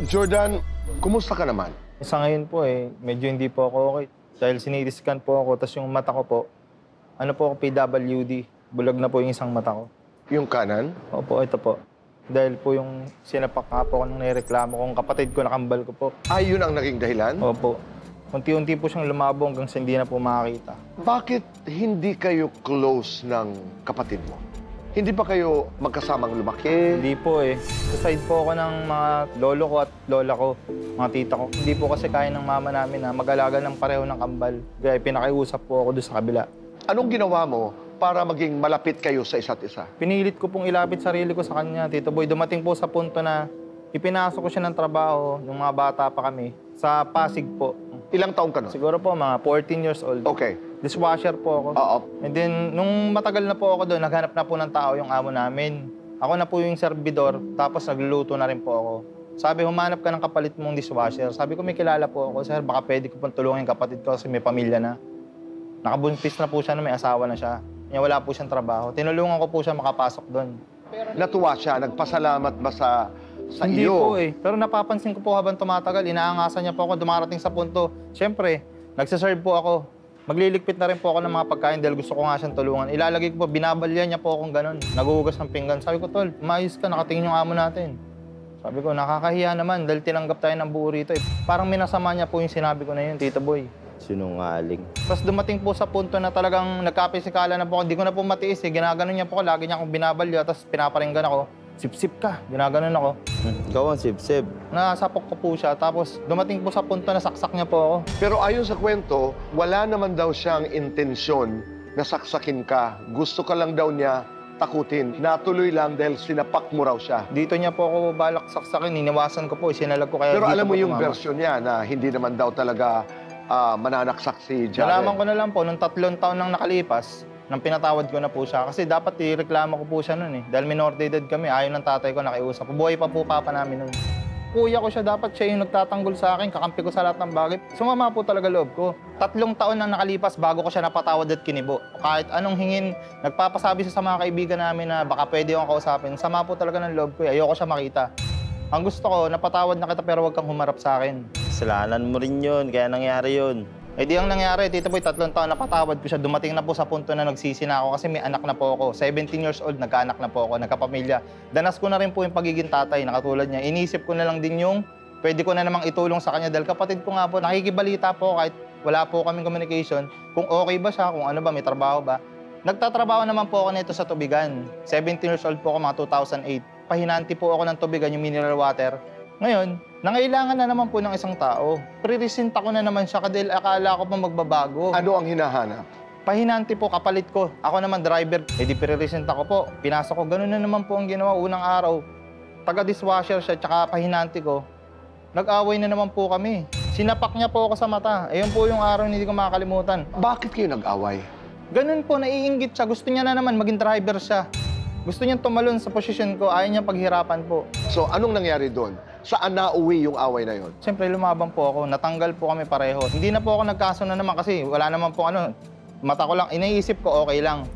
Jordan, kumusta ka naman? Sa ngayon po medyo hindi po ako okay. Dahil sinitiskan po ako, tapos yung mata ko po, ano po ako, PWD. Bulag na po yung isang mata ko. Yung kanan? Opo, ito po. Dahil po yung sinapak nga po ako nung nireklamo kong kapatid ko, nakambal ko po. Yun ang naging dahilan? Opo. Unti-unti po siyang lumabo hanggang sa hindi na po makakita. Bakit hindi kayo close ng kapatid mo? Hindi ba kayo magkasamang lumaki? Hindi po Aside po ako ng mga lolo ko at lola ko, mga tita ko. Hindi po kasi kaya ng mama namin na mag-alaga ng pareho ng kambal. Kaya pinakiusap po ako doon sa kabila. Anong ginawa mo para maging malapit kayo sa isa't isa? Pinilit ko pong ilapit sarili ko sa kanya, Tito Boy. Dumating po sa punto na ipinasok ko siya ng trabaho nung mga bata pa kami sa Pasig po. Ilang taong ka nun? Siguro po mga 14 years old. Okay. Dishwasher po ako. Oo. And then, nung matagal na po ako doon, naghanap na po ng tao yung amo namin. Ako na po yung servidor, tapos nagluluto na rin po ako. Sabi, humanap ka ng kapalit mong dishwasher. Sabi ko, may kilala po ako. Sir, baka pwede ko pong tulungin kapatid ko kasi may pamilya na. Nakabuntis na po siya na may asawa na siya. Kaya wala po siyang trabaho. Tinulungan ko po siya makapasok doon. Natuwa siya, nagpasalamat ba sa Hindi iyo? po Pero napapansin ko po habang tumatagal, inaangasan niya po ako dumarating sa punto. Siyempre, nagsaserve po ako. Magliligpit na rin po ako ng mga pagkain dahil gusto ko nga siyang tulungan. Ilalagay ko po, binabalya niya po akong ganun. Naguhugas ng pinggan. Sabi ko, Tol, maayos ka, nakatingin yung amo natin. Sabi ko, nakakahiya naman dahil tinanggap tayo ng buo rito. Parang minasama niya po yung sinabi ko na yun, Tito Boy. Sinungaling. Tapos dumating po sa punto na talagang nagkapisikala na po ako. Hindi ko na po matiis Ginaganon niya po ako. Lagi niya akong binabalya. Tapos pinaparinggan ako. Sip-sip ka. Ginaganon ako. Ikaw ang sip-sip. Nasapok ko po siya. Tapos dumating po sa punto na saksak niya po ako. Pero ayon sa kwento, wala naman daw siyang intensyon na saksakin ka. Gusto ka lang daw niya takutin. Natuloy lang dahil sinapak mo raw siya. Dito niya po ako balak saksakin. Iniwasan ko po. Sinalag ko kaya Pero dito alam mo po yung tumama. version niya na hindi naman daw talaga mananaksak si Jared. Nalaman ko na lang po, nung 3 taon nang nakalipas, nang pinatawad ko na po siya. Kasi dapat ireklamo ko po siya noon Dahil minor de edad kami, ayaw ng tatay ko nakiusap. Buhay pa po papa namin noon. Kuya ko siya, dapat siya yung nagtatanggol sa akin, kakampi ko sa lahat ng bagay. Sumama po talaga loob ko. 3 taon nang nakalipas bago ko siya napatawad at kinibo. Kahit anong hingin, nagpapasabi siya sa mga kaibigan namin na baka pwede akong kausapin. Sama po talaga ng loob ko Ayoko siya makita. Ang gusto ko, napatawad na kita pero huwag kang humarap sa akin. Kasalanan mo rin yun, kaya nangyari yun. Di ang nangyari, Tito Boy, 3 taon napatawad ko siya. Dumating na po sa punto na nagsisi na ako kasi may anak na po ako. 17 years old, nagkaanak na po ako, nagkapamilya. Danas ko na rin po yung pagiging tatay na katulad niya. Inisip ko na lang din yung pwede ko na namang itulong sa kanya dahil kapatid ko nga po, nakikibalita po kahit wala po kaming communication. Kung okay ba siya, kung ano ba, may trabaho ba. Nagtatrabaho naman po ako nito sa tubigan. 17 years old po ako, mga 2008. Pahinanti po ako ng tubigan, yung mineral water. Ngayon, nangailangan na naman po ng isang tao. Pre-resinta ko na naman siya dahil akala ko pa magbabago. Ano ang hinahanap? Pahinanti po, kapalit ko. Ako naman driver. Di pre-resinta ko po. Pinasok ko, ganun na naman po ang ginawa unang araw. Taga-dishwasher siya, tsaka pahinanti ko. Nag-away na naman po kami. Sinapak niya po ako sa mata. Ayun po yung araw na hindi ko makakalimutan. Bakit kayo nag-away? Ganun po, naiinggit siya. Gusto niya na naman maging driver siya. Gusto niyang tumalon sa posisyon ko, ayaw niya paghirapan po. So, anong nangyari doon? Saan nauwi yung away na yon? Siyempre, lumabang po ako. Natanggal po kami pareho. Hindi na po ako nagkaso na naman kasi wala naman po mata ko lang, iniisip ko okay lang.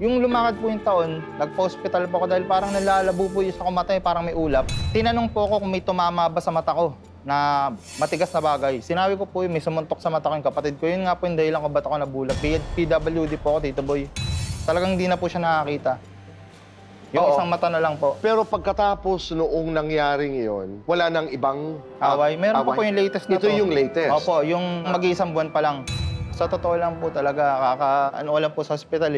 Yung lumakad po yung taon, nagpa-hospital po ako dahil parang nalalabo po yung sa mata, parang may ulap. Tinanong po ako kung may tumama ba sa mata ko na matigas na bagay. Sinabi ko po may sumuntok sa mata ko yung kapatid ko. Yun nga po yung dahilan ko ba't ako nabulag. PWD po ako, Tito Boy. Talagang hindi na po siya nakakita. Yung isang mata na lang po. Pero pagkatapos noong nangyaring iyon, wala nang ibang away. Meron po yung latest na Ito to. yung latest? Opo, yung mag-iisang buwan pa lang. Sa totoo lang po talaga, ano lang po sa hospital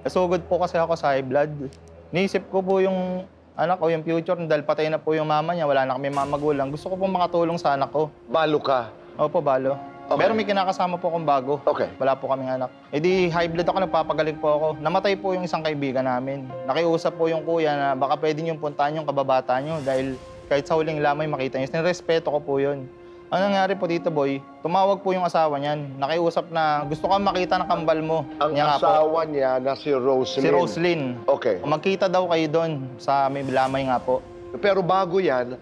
Nasugod po kasi ako sa high blood. Niisip ko po yung anak ko, yung future, dahil patay na po yung mama niya, wala na kami mga magulang. Gusto ko po makatulong sa anak ko. Balo ka? Opo, balo. Okay. Pero may kinakasama po akong bago. Okay. Wala po kaming anak. Di high blood ako, nagpapagaling po ako. Namatay po yung isang kaibigan namin. Nakiusap po yung kuya na baka pwede niyong puntahan yung kababata niyo dahil kahit sa huling lamay makita niyo. Nirespeto ko po yun. Ang nangyari po, Tito Boy, tumawag po yung asawa niyan. Nakiusap na gusto kang makita ng kambal mo. Ang Niya asawa niya na si Roslyn. Si Roslyn. Okay. Magkita daw kayo doon sa may lamay nga po. Pero bago yan,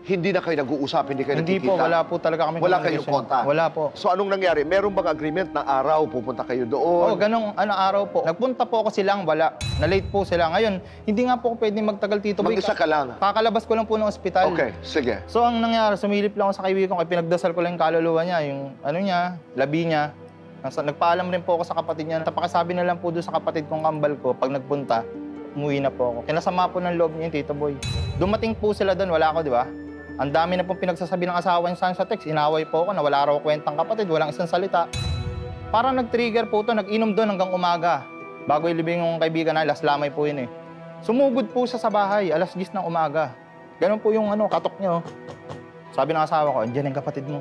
Hindi na kayo nag-uusap, hindi kayo Hindi nagkikita? po, wala po talaga kami Wala kayong communication. kontak? Wala po. So anong nangyari? Meron bang agreement na araw pupunta kayo Oo, doon? ganong araw po. Nagpunta po ako silang, wala. Na-late po sila. Ngayon, hindi nga po ako pwede magtagal, Tito Boy. Mag-isa ka lang? Kakalabas ko lang po ng ospital. Okay, sige. So, ang nangyari, sumilip lang ako sa kaibigan ko, pinagdasal ko lang yung kaluluwa niya, yung labi niya. Nagpaalam rin po ako sa kapatid niya. Napakasabi na lang po doon sa kapatid kong kambal ko, pag nagpunta, umuwi na po ako. Kinasama po ng loob niya yung Tito Boy. Dumating po sila doon, wala ako, di ba? Ang dami na pong pinagsasabi ng asawa niya sa text. Inaway po ako na wala raw kwentang kapatid, walang isang salita. Parang nag-trigger po to, nag-inom doon hanggang umaga. Bago ilibing yung kaibigan na, last lamay po yun eh. Sumugod po siya sa bahay, alas 10 ng umaga. Ganun po yung katok niya. Sabi ng asawa ko, andiyan yung kapatid mo.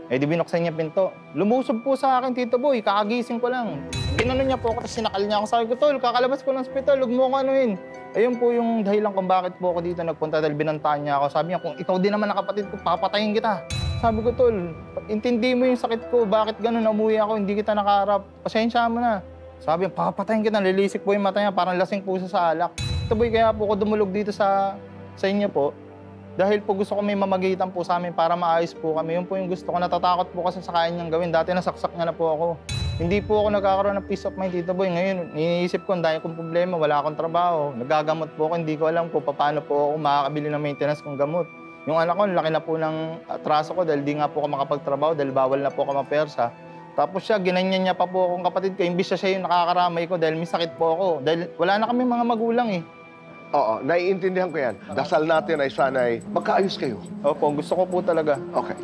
Eh di binuksan niya pinto. Lumusob po sa akin, Tito Boy, kakagising ko lang. Ginanon niya po ako, tapos sinakal niya ako. Sabi ko, Tol, kakalabas ko ng hospital, huwag mo ko anuhin. Ayun po yung dahilan kung bakit po ako dito nagpunta dahil binantaan niya ako. Sabi niya, kung ikaw din naman na kapatid ko, papatayin kita. Sabi ko, Tol, intindi mo yung sakit ko, bakit ganun, umuwi ako, hindi kita nakaharap. Pasensya mo na. Sabi niya, papatayin kita, lilisik po yung mata niya, parang lasing po siya sa alak. Tito Boy, kaya po ako dumulog dito sa inyo po. Dahil po gusto ko may mamagitan po sa amin para maayos po kami. Yun po yung gusto ko. Natatakot po kasi sa kaya niyang gawin. Dati nasaksak niya na po ako. Hindi po ako nagkakaroon ng peace of mind, Tito Boy. Ngayon, iniisip ko, ang dami kong problema, wala akong trabaho. Nagagamot po ako, hindi ko alam po paano po ako makakabili ng maintenance kong gamot. Yung anak ko, laki na po ng atraso ko dahil di nga po ako makapagtrabaho dahil bawal na po ako mapersa. Tapos siya, ginanyan niya pa po akong kapatid ko. Imbis siya yung nakakaramay ko dahil may sakit po ako. Dahil wala na kami mga magulang eh. Oo, naiintindihan ko yan. Dasal natin ay sana'y magkaayos kayo. Opo, gusto ko po talaga. Okay.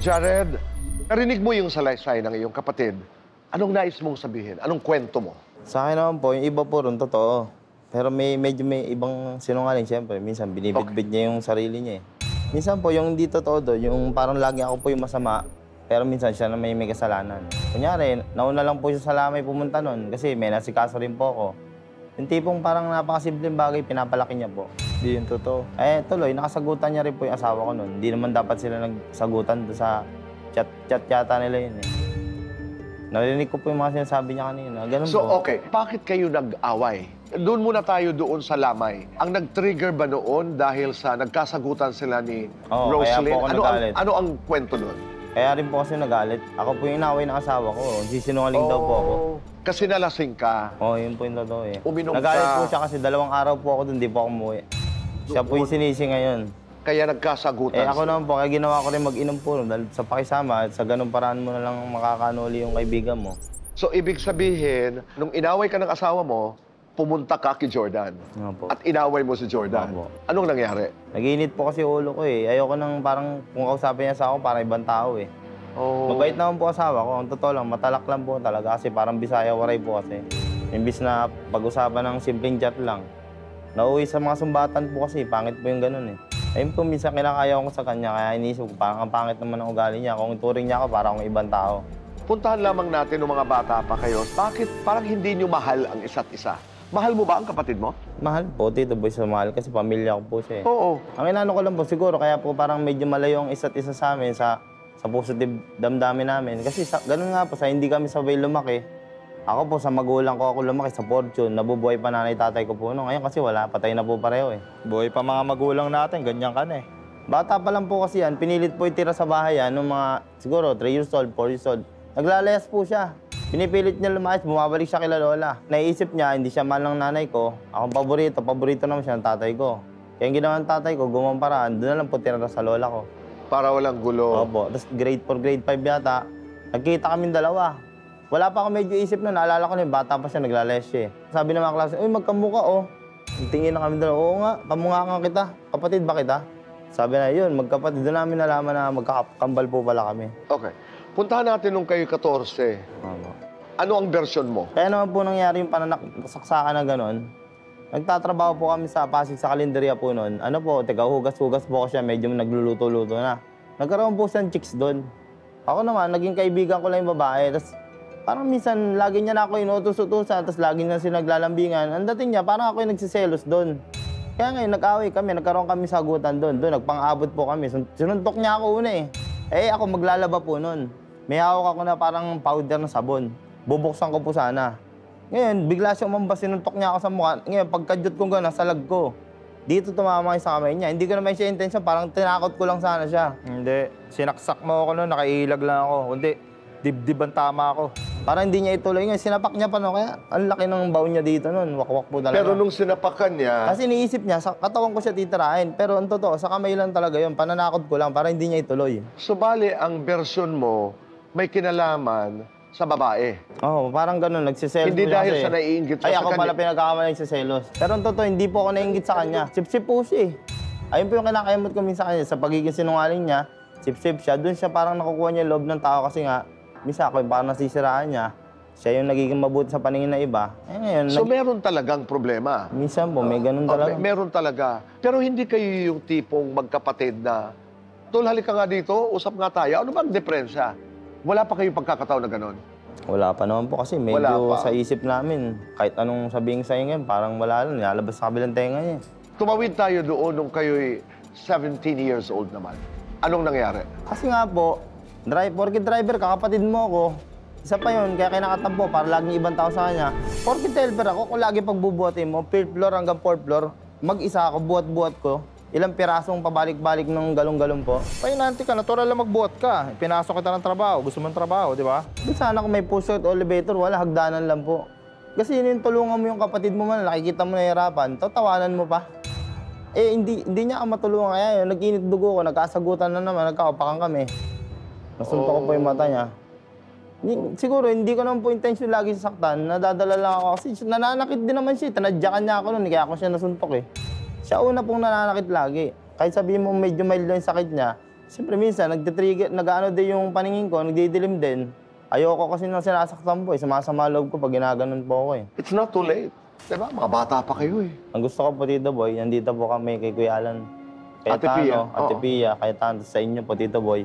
Jared, narinig mo yung salaysay ng iyong kapatid. Anong nais mong sabihin? Anong kwento mo? Sa akin naman po, yung iba po ron, totoo. Pero medyo may ibang sinungaling, siyempre. Minsan, binibitbit niya yung sarili niya eh. Minsan po, yung hindi totoo doon, yung parang lagi ako po yung masama, pero minsan siya na may kasalanan. Kunyari, nauna lang po siya sa lamay pumunta nun kasi may nasikaso rin po ako. Yung tipong parang napakasimpleng bagay, pinapalaki niya po. Hindi yung totoo. Eh, tuloy, nakasagutan niya rin po yung asawa ko nun. Hindi naman dapat sila nagsagutan doon sa chat yata nila yun eh. Narinig ko po yung mga sinasabi niya kanina. Ganun So, po. okay. Bakit kayo nag-away? Doon muna tayo doon sa lamay. Ang nag-trigger ba noon dahil sa nagkasagutan sila ni Oo, kaya Roslyn? po ako nagalit. Ano ang kwento doon? Kaya rin po kasi nagalit. Ako po yung inaway ng asawa ko. Sisinungaling daw po ako. Kasi nalasing ka. Oo, yun po yung totoo eh. Uminom Nagalit ka. po siya kasi 2 araw po ako doon, di po ako umuwi. Siya po yung sinisi ngayon. Kaya nagkasagutan. Eh ako naman po, kaya ginawa ko rin mag-inom po dahil sa pakisama at sa ganung paraan mo na lang makakanuli yung kaibigan mo. So, ibig sabihin, nung inaway ka ng asawa mo, pumunta ka kay Jordan. Nga po. At inaway mo si Jordan. Opo. Anong nangyari? Nag-iinit po kasi ulo ko eh. Ayoko nang parang kung kausapin niya sa ako, parang ibang tao eh. Oh. Mabait naman po asawa ko. Ang totoo lang, matalak lang po talaga kasi parang Bisaya waray po kasi. Imbis na pag-usapan ng simpleng chat lang. Nauwi sa mga sumbatan po kasi, pangit po yung ganun eh. Ayun po, minsan kinakaya ko sa kanya, kaya iniisip ko, parang ang pangit naman ng ugali niya. Kung ituring niya ako, parang akong ibang tao. Puntahan lamang natin ng mga bata pa kayo. Bakit parang hindi nyo mahal ang isa't isa? Mahal mo ba ang kapatid mo? Mahal po, Tito Boy, sa mahal kasi pamilya ko po siya eh. Oo. Ang inano ko lang po siguro, kaya po parang medyo malayo ang isa't isa sa amin sa positive damdamin namin. Kasi ganun nga po, sa hindi kami sabay lumaki. Ako po, sa magulang ko ako lumaki sa Fortune. Nabubuhay pa nanay tatay ko po. No? Ngayon kasi wala, patay na po pareho eh. Buhay pa mga magulang natin, ganyan ka na eh. Bata pa lang po kasi yan, pinilit po itira sa bahay yan, nung mga siguro 3 years old, 4 years old. Naglalayas po siya. Pinipilit niya lumayas, bumabalik siya kila lola. Naiisip niya, hindi siya mahal ng nanay ko. Akong paborito naman siya ng tatay ko. Kaya yung ginawa ng tatay ko, gumamparaan, doon na lang po tira sa lola ko. Para walang gulo. Opo. Tapos grade 4, grade 5 yata, nagkita kaming dalawa. Wala pa ako medyo isip na, naalala ko na yung bata pa siya, naglalayas siya eh. Sabi ng mga klase, uy, magkamukha oh. Tingin na kami dalawa, oo nga, kamukha ka kita. Kapatid ba kita? Sabi na yun, magkapatid. Doon namin nalaman na magkakambal po pala kami. Okay. Puntahan natin nung kayo 14. Opo. Ano ang version mo? Kaya naman po nangyari yung saksakan na gano'n. Nagtatrabaho po kami sa Pasig sa kalendarya po noon. Ano po, hugas-hugas po ko siya, medyo nagluluto-luto na. Nagkaroon po siyang chicks doon. Ako naman, naging kaibigan ko lang yung babae. Tapos parang minsan, lagi niya na ako inutos-utusan, tapos lagi niya sinaglalambingan. Ang dating niya, parang ako yung nagsiselos doon. Kaya ngayon, nag-away kami, nagkaroon kami sagutan doon. Doon, nagpang-abot po kami. Sinuntok niya ako una eh. Eh, ako maglalaba po noon. May hawak ako na parang powder na sabon. Bubuksan ko po sana. Ngayon, bigla siya umambas, sinuntok niya ako sa mukha. Ngayon, pagkadyot ko gano'n, sa lag ko. Dito tumama sa kamay niya. Hindi ko naman siya intention, parang tinakot ko lang sana siya. Hindi. Sinaksak mo ako noon, nakailag lang ako. Hindi. Dibdib ang tama ako. Parang hindi niya ituloy. Ngayon, sinapak niya pa no, kaya ang laki ng baon niya dito noon. Wakwak po talaga. Pero nung sinapakan niya, Kasi iniisip niya, sa katawan ko siya titirahin. Pero ang totoo, sa kamay lang talaga yun. Pananakot ko lang para hindi niya ituloy. subali ang version mo may kinalaman sa babae. Oo, parang ganun. Nagsiselos Hindi po siya dahil kasi. sa naiinggit siya Ay, sa ako kanya. pala pinagkakamali nagsiselos. Pero ang totoo, hindi po ako naiinggit sa kanya. Sip-sip po siya eh. Ayun po yung kinakayamot ko minsan sa kanya. Sa pagiging sinungaling niya, sip-sip siya. Doon siya parang nakukuha niya yung loob ng tao kasi nga, minsan ako yung parang nasisiraan niya. Siya yung nagiging mabuti sa paningin na iba. Eh ngayon, So meron talagang problema. minsan po, may ganun Oh, talaga. meron talaga. Pero hindi kayo yung tipong magkapatid na, Tol, halika nga dito, usap nga tayo. Ano ba ang diferensya? Wala pa kayong pagkakataon na gano'n? Wala pa naman po kasi Wala medyo pa. sa isip namin. Kahit anong sabihin sa'yo ngayon, parang wala lang. Nilalabas sa kabilang tenga niya. Tumawid tayo doon nung kayo'y 17 years old naman. Anong nangyari? Kasi nga po, porkit driver ka, kapatid mo ako. Isa pa yun, kaya kinakatampo para laging ibang tao sa kanya. Porkit helper ako, kung lagi pagbubuhatin mo, 3rd floor hanggang 4th floor, mag-isa ako, buhat-buhat ko. Ilang pirasong pabalik-balik ng galong-galong po. Painanti ka, natural lang magbuhat ka. Pinasok kita ng trabaho, gusto mong trabaho, di ba? Di sana kung may push out elevator, wala, hagdanan lang po. Kasi yun yung tulungan mo yung kapatid mo man, nakikita mo nahihirapan, tatawanan mo pa. Eh, hindi niya ako matulungan. Kaya yun, nag-init dugo ko, nagkasagutan na naman, nagkaupakan kami. Nasuntok ko po yung mata niya. Siguro, hindi ko naman po intention lagi sasaktan. Nadadala lang ako kasi nananakit din naman siya. Tinadyakan niya ako noon, kaya ako siya nasuntok eh. Siya una pong nananakit lagi. Kahit sabihin mo medyo mild lang yung sakit niya, siyempre minsan, nagtitrigger, nag-ano din yung paningin ko, nagdidilim din. Ayoko kasi nang sinasaktan po eh. Sumasama loob ko pag ginaganon po ako eh. It's not too late. Diba? Mga bata pa kayo eh. Ang gusto ko po, Tito Boy, nandito po kami kay Kuya Alan. Ate Pia, Ate oo. Pia, kay Tano, sa inyo po, Tito Boy.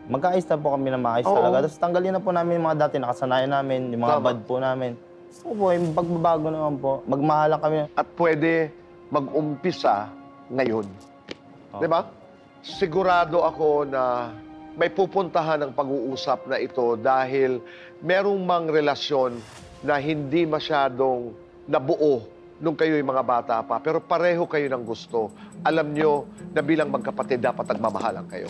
Magkaayos na po kami na maayos Oo. talaga. Tapos tanggalin na po namin yung mga dati nakasanayan namin, yung mga Tama. bad po namin. Gusto ko po, yung pagbabago naman po. Magmahalan kami. At pwede mag-umpisa ngayon. Oh. Diba? Sigurado ako na may pupuntahan ng pag-uusap na ito dahil merong mang relasyon na hindi masyadong nabuo nung kayo'y mga bata pa. Pero pareho kayo ng gusto. Alam nyo na bilang magkapatid dapat nagmamahalan kayo.